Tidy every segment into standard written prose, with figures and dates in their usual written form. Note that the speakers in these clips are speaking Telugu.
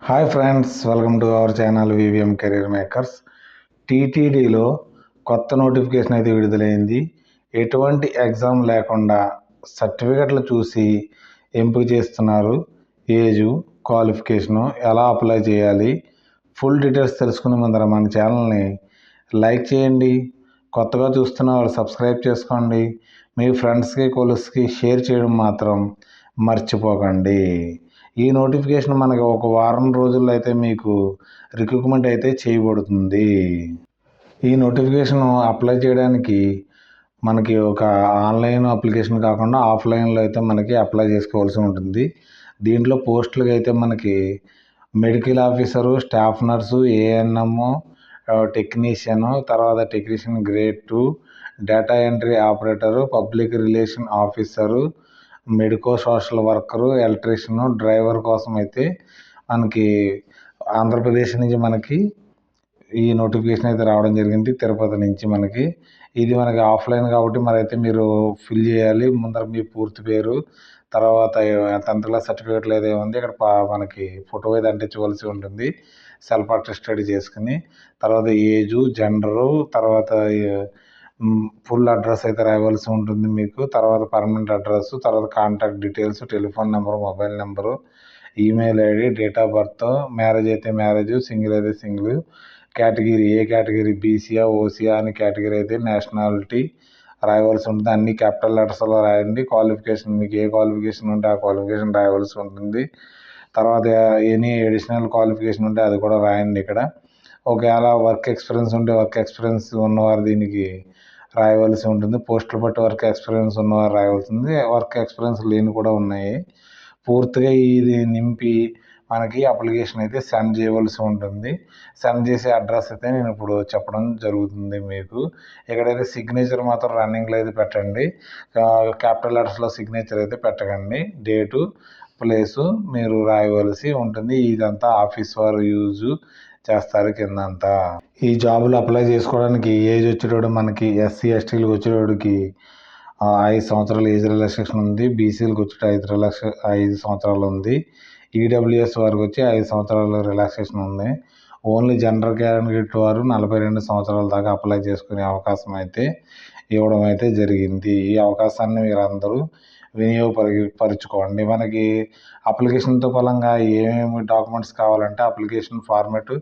Hi friends, welcome to our channel VVM career makers. టీటీడీలో కొత్త నోటిఫికేషన్ అయితే విడుదలైంది. ఎటువంటి ఎగ్జామ్ లేకుండా సర్టిఫికెట్లు చూసి ఎంపిక చేస్తున్నారు. ఏజు, క్వాలిఫికేషను, ఎలా అప్లై చేయాలి, ఫుల్ డీటెయిల్స్ తెలుసుకునే ముందర మన ఛానల్ని లైక్ చేయండి. కొత్తగా చూస్తున్న వాళ్ళు సబ్స్క్రైబ్ చేసుకోండి. మీ ఫ్రెండ్స్కి కొలీగ్స్కి షేర్ చేయడం మాత్రం మర్చిపోకండి. ఈ నోటిఫికేషన్ మనకి ఒక వారం రోజుల్లో అయితే మీకు రిక్రూట్మెంట్ అయితే చేయబడుతుంది. ఈ నోటిఫికేషన్ అప్లై చేయడానికి మనకి ఒక ఆన్లైన్ అప్లికేషన్ కాకుండా ఆఫ్లైన్లో అయితే మనకి అప్లై చేసుకోవాల్సి ఉంటుంది. దీంట్లో పోస్టులకి అయితే మనకి medical officer, staff nurse, ANM, technician, తర్వాత technician grade 2, data entry operator, public relation officer, medico social worker, electrician, driver కోసం అయితే మనకి ఆంధ్రప్రదేశ్ నుంచి మనకి ఈ నోటిఫికేషన్ అయితే రావడం జరిగింది. తిరుపతి నుంచి మనకి ఇది మనకి ఆఫ్లైన్ కాబట్టి మరైతే మీరు ఫిల్ చేయాలి. ముందర మీ పూర్తి పేరు, తర్వాత 10th క్లాస్ సర్టిఫికేట్లు ఏదో ఉంది ఇక్కడ మనకి ఫోటో అయితే అంటించవలసి ఉంటుంది. సెల్ఫ్ అటెస్టెడ్ చేసుకుని తర్వాత ఏజు, జెండరు, తర్వాత ఫుల్ అడ్రస్ అయితే రాయవలసి ఉంటుంది మీకు. తర్వాత పర్మనెంట్ అడ్రస్, తర్వాత contact details, telephone number, mobile number, email ID, date of birth, marriage అయితే మ్యారేజ్, సింగిల్ అయితే సింగిల్, కేటగిరీ ఏ కేటగిరీ బీసీఆ, ఓసీఆ అని కేటగిరీ అయితే నేషనాలిటీ రాయవలసి ఉంటుంది. అన్ని క్యాపిటల్ లెటర్స్లో రాయండి. క్వాలిఫికేషన్ మీకు ఏ క్వాలిఫికేషన్ ఉంటే ఆ క్వాలిఫికేషన్ రాయవలసి ఉంటుంది. తర్వాత ఎనీ అడిషనల్ క్వాలిఫికేషన్ ఉంటే అది కూడా రాయండి ఇక్కడ. ఒకవేళ వర్క్ ఎక్స్పీరియన్స్ ఉంటే వర్క్ ఎక్స్పీరియన్స్ ఉన్నవారు దీనికి రాయవలసి ఉంటుంది. పోస్టులు బట్టి వర్క్ ఎక్స్పీరియన్స్ ఉన్నవారు రాయవలసింది. వర్క్ ఎక్స్పీరియన్స్ లేని కూడా ఉన్నాయి. పూర్తిగా ఇది నింపి మనకి అప్లికేషన్ అయితే సెండ్ చేయవలసి ఉంటుంది. సెండ్ చేసే అడ్రస్ అయితే నేను ఇప్పుడు చెప్పడం జరుగుతుంది మీకు. ఎక్కడైతే సిగ్నేచర్ మాత్రం రన్నింగ్లో అయితే పెట్టండి. క్యాపిటల్ లెటర్స్లో సిగ్నేచర్ అయితే పెట్టకండి. డేటు, ప్లేసు మీరు రాయవలసి ఉంటుంది. ఇదంతా ఆఫీస్ వారు యూజ్ చేస్తారు కిందంతా. ఈ జాబులు అప్లై చేసుకోవడానికి ఏజ్ వచ్చేటోడు మనకి ఎస్సీ ఎస్టీలకు వచ్చేటోడికి 5 సంవత్సరాల ఏజ్ రిలాక్సేషన్ ఉంది. బీసీలకు వచ్చేట 5 సంవత్సరాలు ఉంది. ఈడబ్ల్యూఎస్ వారికి వచ్చి 5 సంవత్సరాల రిలాక్సేషన్ ఉంది. ఓన్లీ జనరల్ క్యాండిడేట్ వారు 42 సంవత్సరాల దాకా అప్లై చేసుకునే అవకాశం అయితే ఇవ్వడం అయితే జరిగింది. ఈ అవకాశాన్ని మీరందరూ వినియోగపరుచుకోండి. మనకి అప్లికేషన్తో ఫలంగా ఏమేమి డాక్యుమెంట్స్ కావాలంటే అప్లికేషన్ ఫార్మాట్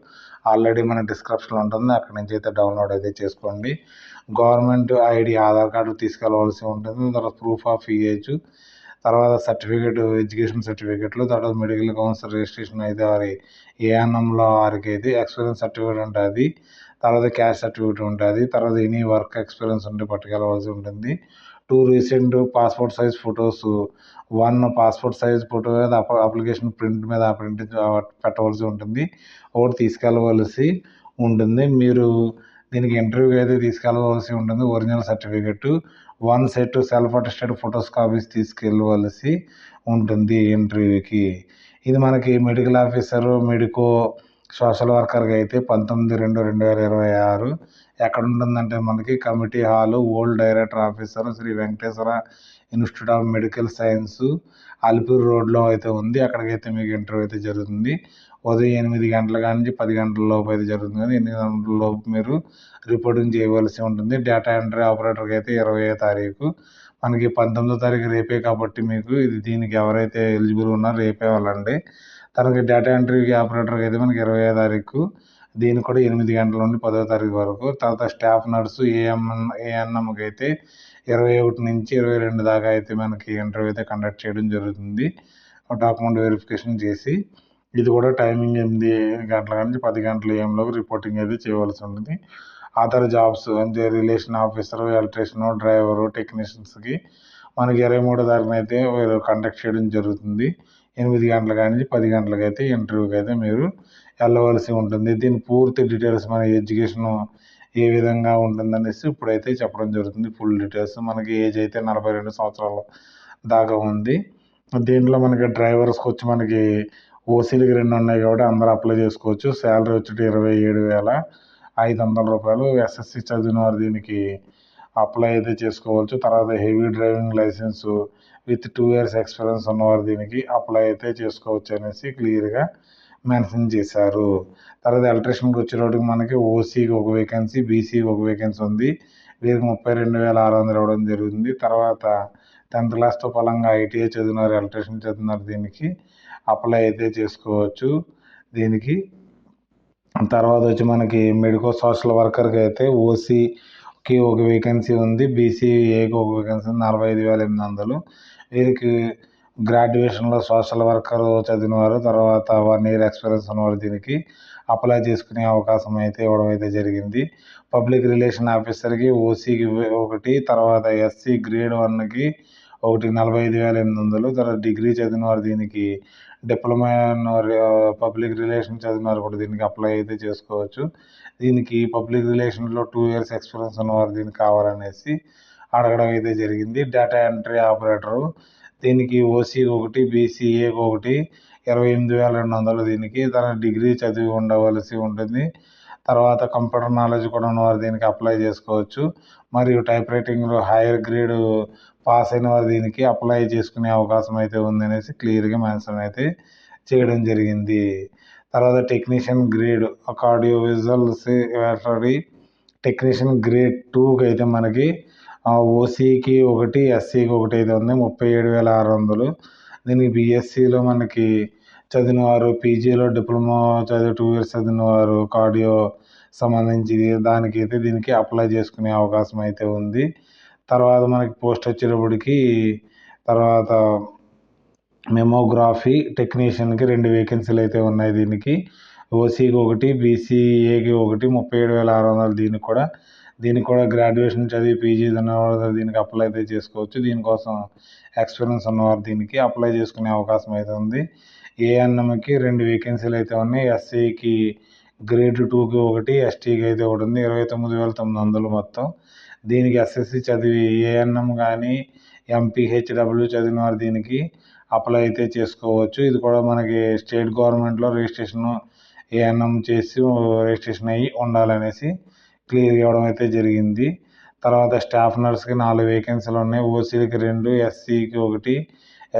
ఆల్రెడీ మన డిస్క్రిప్షన్లో ఉంటుంది. అక్కడి నుంచి అయితే డౌన్లోడ్ అయితే చేసుకోండి. గవర్నమెంట్ ఐడి ఆధార్ కార్డు తీసుకెళ్ళవలసి ఉంటుంది. తర్వాత ప్రూఫ్ ఆఫ్ ఏజ్, తర్వాత సర్టిఫికేట్, ఎడ్యుకేషన్ సర్టిఫికేట్లు, తర్వాత మెడికల్ కౌన్సిల్ రిజిస్ట్రేషన్ అయితే వారి ఏఎన్ఎంలో వారికి అయితే ఎక్స్పీరియన్స్ సర్టిఫికేట్ ఉంటుంది. తర్వాత క్యాస్ట్ సర్టిఫికేట్ ఉంటుంది. తర్వాత ఎనీ వర్క్ ఎక్స్పీరియన్స్ ఉంటే పట్టుకెళ్ళవలసి ఉంటుంది. 2 recent passport size photos, 1 passport size photo మీద అప్లికేషన్ ప్రింట్ మీద ప్రింట్ పెట్టవలసి ఉంటుంది. ఒకటి తీసుకెళ్ళవలసి ఉంటుంది. మీరు దీనికి ఇంటర్వ్యూకి అయితే తీసుకెళ్ళవలసి ఉంటుంది. Original certificate, 1 set self attested photos copies తీసుకెళ్ళవలసి ఉంటుంది ఇంటర్వ్యూకి. ఇది మనకి మెడికల్ ఆఫీసరు, మెడికో సోషల్ వర్కర్కి అయితే 19/2/2026 ఎక్కడ ఉంటుందంటే మనకి committee hall, old director officer Sri Venkateswara institute of medical science, Alipiri రోడ్లో అయితే ఉంది. అక్కడికైతే మీకు ఇంటర్వ్యూ అయితే జరుగుతుంది. ఉదయం 8 గంటల నుంచి 10 గంటల లోపు అయితే జరుగుతుంది. 8 గంటల లోపు మీరు రిపోర్టింగ్ చేయవలసి ఉంటుంది. డేటా ఎంట్రీ ఆపరేటర్కి అయితే 20వ తారీఖు, మనకి 19వ తారీఖు రేపే కాబట్టి మీకు దీనికి ఎవరైతే ఎలిజిబుల్ ఉన్నారో రేపే వెళ్ళండి. తనకి డేటా ఎంట్రీ ఆపరేటర్కి అయితే మనకి 20వ తారీఖు, దీనికి కూడా 8 గంటల నుండి 10వ తారీఖు వరకు. తర్వాత స్టాఫ్ నర్సు, ఏఎన్ఎంకి అయితే 21 నుంచి 22 దాకా అయితే మనకి ఇంటర్వ్యూ అయితే కండక్ట్ చేయడం జరుగుతుంది. డాక్యుమెంట్ వెరిఫికేషన్ చేసి ఇది కూడా టైమింగ్ 8 గంటల నుంచి 10 గంటల ఏఎంలోకి రిపోర్టింగ్ అయితే చేయవలసి ఉంటుంది. అదర్ జాబ్స్ అంటే రిలేషన్ ఆఫీసరు, ఎలక్ట్రీషియను, డ్రైవరు, టెక్నీషియన్స్కి మనకి 23వ తారీఖున అయితే కండక్ట్ చేయడం జరుగుతుంది. 8 గంటల నుంచి 10 గంటలకు అయితే ఇంటర్వ్యూకి అయితే మీరు వెళ్ళవలసి ఉంటుంది. దీని పూర్తి డీటెయిల్స్ మన ఎడ్యుకేషను ఏ విధంగా ఉంటుందనేసి ఇప్పుడైతే చెప్పడం జరుగుతుంది. ఫుల్ డీటెయిల్స్ మనకి ఏజ్ అయితే 42 సంవత్సరాల దాకా ఉంది. దీంట్లో మనకి డ్రైవర్స్కి వచ్చి మనకి ఓసీలకి 2 ఉన్నాయి కాబట్టి అందరూ అప్లై చేసుకోవచ్చు. శాలరీ వచ్చి 27,500 రూపాయలు. ఎస్ఎస్సి చదివిన వారు దీనికి అప్లై అయితే చేసుకోవచ్చు. తర్వాత heavy driving licence with 2 years experience ఉన్నవారు దీనికి అప్లై అయితే చేసుకోవచ్చు అనేసి క్లియర్గా మెన్షన్ చేశారు. తర్వాత ఎలక్ట్రీషియన్కి వచ్చేటప్పటికి మనకి ఓసీకి ఒక వేకెన్సీ, బీసీకి ఒక వేకెన్సీ ఉంది. వీరికి 32,600 ఇవ్వడం జరుగుతుంది. తర్వాత 10th క్లాస్తో ఫలంగా ఐటీఐ చదివినారు, ఎలక్ట్రీషియన్ చదివినారు, దీనికి అప్లై అయితే చేసుకోవచ్చు. దీనికి తర్వాత వచ్చి మనకి మెడికో సోషల్ వర్కర్కి అయితే ఓసీకి ఒక వేకెన్సీ ఉంది, బీసీఏకి ఒక వేకెన్సీ ఉంది, 45,800. వీరికి గ్రాడ్యుయేషన్లో సోషల్ వర్కర్ చదివినవారు, తర్వాత 1 year ఎక్స్పీరియన్స్ ఉన్నవారు దీనికి అప్లై చేసుకునే అవకాశం అయితే ఇవ్వడం అయితే జరిగింది. పబ్లిక్ రిలేషన్ ఆఫీసర్కి ఓసీకి ఒకటి, తర్వాత ఎస్సీ గ్రేడ్ 1కి ఒకటి 45,800. తర్వాత డిగ్రీ చదివినవారు దీనికి డిప్లొమా పబ్లిక్ రిలేషన్ చదివినారు కూడా దీనికి అప్లై అయితే చేసుకోవచ్చు. దీనికి పబ్లిక్ రిలేషన్లో 2 years ఎక్స్పీరియన్స్ ఉన్నవారు దీనికి కావాలనేసి అడగడం అయితే జరిగింది. డేటా ఎంట్రీ ఆపరేటరు దీనికి ఓసీకి ఒకటి, బీసీఏకి ఒకటి 28,200 దీనికి. తర్వాత డిగ్రీ చదివి ఉండవలసి ఉంటుంది. తర్వాత కంప్యూటర్ నాలెడ్జ్ కూడా ఉన్నవారు దీనికి అప్లై చేసుకోవచ్చు. మరియు టైప్ రైటింగ్లో హైయర్ గ్రేడ్ పాస్ అయిన వారు దీనికి అప్లై చేసుకునే అవకాశం అయితే ఉందనేసి క్లియర్గా మెన్షన్ అయితే చేయడం జరిగింది. తర్వాత technician grade audio visual technician grade 2కి అయితే మనకి ఓసీకి ఒకటి, ఎస్సీకి ఒకటి అయితే ఉంది, 37,600. దీనికి బీఎస్సీలో మనకి చదివినవారు, పీజీలో డిప్లొమా చదివి 2 years చదివినవారు ఆడియో సంబంధించి దానికైతే దీనికి అప్లై చేసుకునే అవకాశం అయితే ఉంది. తర్వాత మనకి పోస్ట్ వచ్చేటప్పటికి తర్వాత మెమోగ్రఫీ టెక్నీషియన్కి 2 వేకెన్సీలు అయితే ఉన్నాయి. దీనికి ఓసీకి ఒకటి, బీసీఏకి ఒకటి, 37,600. దీనికి కూడా గ్రాడ్యుయేషన్ చదివి పీజీ ఉన్నవారు దీనికి అప్లై అయితే చేసుకోవచ్చు. దీనికోసం ఎక్స్పీరియన్స్ ఉన్నవారు దీనికి అప్లై చేసుకునే అవకాశం అయితే ఉంది. ఏఎన్ఎంకి 2 వేకెన్సీలు అయితే ఉన్నాయి. ఎస్సీకి గ్రేడ్ 2కి ఒకటి, ఎస్టీకి అయితే ఒకటి ఉంది, 29,900 మొత్తం. దీనికి ఎస్ఎస్సి చదివి ఏఎన్ఎం కానీ ఎంపీహెచ్డబ్ల్యూ చదివిన వారు దీనికి అప్లై అయితే చేసుకోవచ్చు. ఇది కూడా మనకి స్టేట్ గవర్నమెంట్లో రిజిస్ట్రేషన్ ఏఎన్ఎం చేసి రిజిస్ట్రేషన్ అయ్యి ఉండాలనేసి క్లియర్ ఇవ్వడం అయితే జరిగింది. తర్వాత స్టాఫ్ నర్స్కి 4 వేకెన్సీలు ఉన్నాయి. ఓసీకి 2, ఎస్సీకి ఒకటి,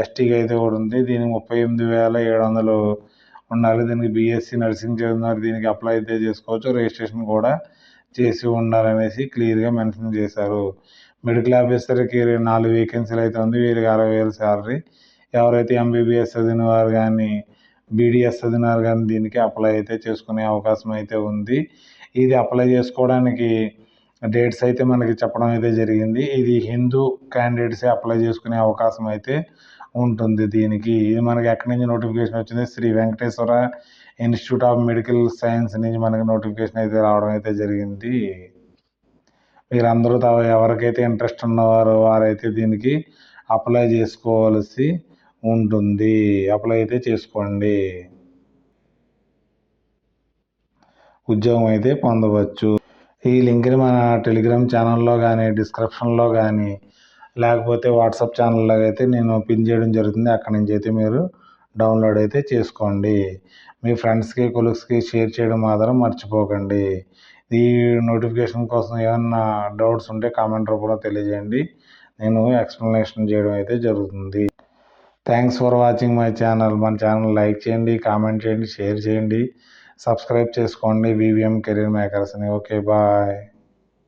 ఎస్టీకి అయితే ఒకటి ఉంది. దీనికి 38,700 ఉండాలి. దీనికి బీఎస్సీ నర్సింగ్ చదివినారు దీనికి అప్లై అయితే చేసుకోవచ్చు. రిజిస్ట్రేషన్ కూడా చేసి ఉండాలనేసి క్లియర్గా మెన్షన్ చేశారు. మెడికల్ ఆఫీసర్కి 4 వేకెన్సీలు అయితే ఉంది. వీరికి 60,000 శాలరీ. ఎవరైతే ఎంబీబీఎస్ చదివిన వారు కానీ, బీడీఎస్ చదివిన వారు కానీ దీనికి అప్లై అయితే చేసుకునే అవకాశం అయితే ఉంది. ఇది అప్లై చేసుకోవడానికి డేట్స్ అయితే మనకి చెప్పడం అయితే జరిగింది. ఇది హిందూ క్యాండిడేట్సే అప్లై చేసుకునే అవకాశం అయితే ఉంటుంది. దీనికి ఇది మనకి ఎక్కడి నుంచి నోటిఫికేషన్ వచ్చింది, Sri Venkateswara institute of medical science నుంచి మనకి నోటిఫికేషన్ అయితే రావడం అయితే జరిగింది. మీరందరూ ఎవరికైతే ఇంట్రెస్ట్ ఉన్నవారో వారైతే దీనికి అప్లై చేసుకోవాల్సి ఉంటుంది. అప్లై అయితే చేసుకోండి, ఉద్యోగం అయితే పొందవచ్చు. ఈ లింక్ని మన టెలిగ్రామ్ ఛానల్లో కానీ, డిస్క్రిప్షన్లో కానీ, లేకపోతే వాట్సాప్ ఛానల్లో అయితే నేను పిన్ చేయడం జరుగుతుంది. అక్కడి నుంచి అయితే మీరు డౌన్లోడ్ అయితే చేసుకోండి. మీ ఫ్రెండ్స్కి, కొలీగ్స్కి షేర్ చేయడం మాత్రం మర్చిపోకండి. ఈ నోటిఫికేషన్ కోసం ఏమన్నా డౌట్స్ ఉంటే కామెంట్ రూపంలో తెలియజేయండి. నేను ఎక్స్ప్లెనేషన్ చేయడం అయితే జరుగుతుంది. Thanks for watching my channel. మన ఛానల్ లైక్ చేయండి, కామెంట్ చేయండి, షేర్ చేయండి, సబ్స్క్రైబ్ చేసుకోండి. వివిఎం కెరీర్ మేకర్స్ని. Okay, bye.